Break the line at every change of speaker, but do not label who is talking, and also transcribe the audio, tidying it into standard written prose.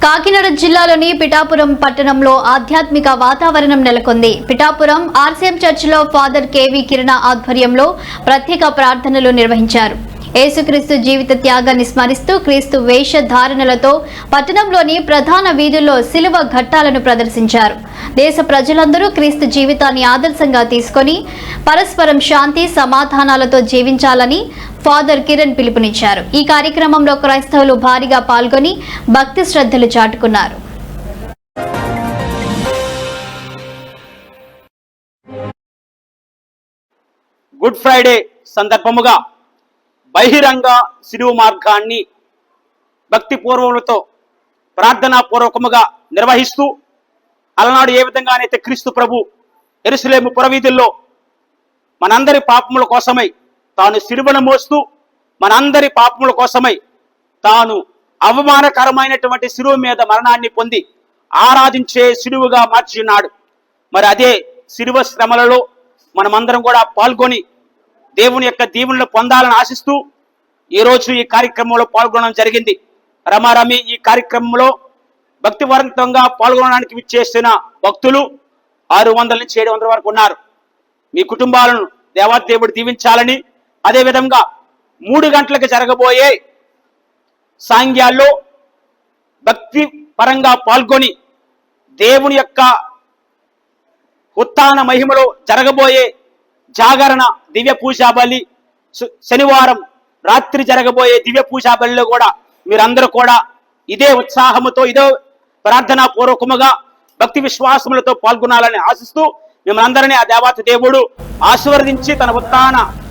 కాకినాడ జిల్లాలోని పిఠాపురం పట్టణంలో ఆధ్యాత్మిక వాతావరణం నెలకొంది. పిఠాపురం ఆర్సీఎం చర్చిలో ఫాదర్ కేవీ కిరణ ఆధ్వర్యంలో ప్రత్యేక ప్రార్థనలు నిర్వహించారు. యేసుక్రీస్తు జీవిత త్యాగాన్ని స్మరిస్తూ క్రీస్తు వేషధారణలతో పట్టణంలోని ప్రధాన వీధుల్లో శిలువ ఘట్టాలను ప్రదర్శించారు. దేశ ప్రజలందరూ క్రీస్తు జీవితాన్ని ఆదర్శంగా తీసుకొని పరస్పరం శాంతి సమాధానాలతో జీవించాలని ఫాదర్ కిరణ్ పిలుపునిచ్చారు. ఈ కార్యక్రమంలో క్రైస్తవులు భారీగా పాల్గొని భక్తి శ్రద్ధలు చాటుకున్నారు.
గుడ్ ఫ్రైడే సందర్భముగా బహిరంగ శిలువ మార్గాన్ని భక్తిపూర్వములతో ప్రార్థనాపూర్వకముగా నిర్వహిస్తూ అలనాడు ఏ విధంగానైతే క్రీస్తు ప్రభు యెరూషలేము పురవీధుల్లో మనందరి పాపముల కోసమై తాను శిలువను మోస్తూ మనందరి పాపముల కోసమై తాను అవమానకరమైనటువంటి శిలువ మీద మరణాన్ని పొంది ఆరాధించే శిలువగా మార్చినాడు. మరి అదే శిలువ శ్రమలలో మనమందరం కూడా పాల్గొని దేవుని యొక్క దీవెనలు పొందాలని ఆశిస్తూ ఈరోజు ఈ కార్యక్రమంలో పాల్గొనడం జరిగింది. రమారమి ఈ కార్యక్రమంలో భక్తివంతంగా పాల్గొనడానికి విచ్చేసిన భక్తులు 600 నుంచి 700 వరకు ఉన్నారు. మీ కుటుంబాలను దేవాదేవుడు దీవించాలని, అదేవిధంగా 3 గంటలకు జరగబోయే సాంగ్యాల్లో భక్తి పరంగా పాల్గొని దేవుని యొక్క ఉత్థాన మహిమలో జరగబోయే జాగరణ దివ్య పూజా బలి, శనివారం రాత్రి జరగబోయే దివ్య పూజా బలిలో కూడా మీరందరూ కూడా ఇదే ఉత్సాహముతో ఇదే ప్రార్థనా పూర్వకముగా భక్తి విశ్వాసములతో పాల్గొనాలని ఆశిస్తూ మిమ్మల్ని అందరినీ ఆ దేవత దేవుడు ఆశీర్వదించి తన ఉత్థాన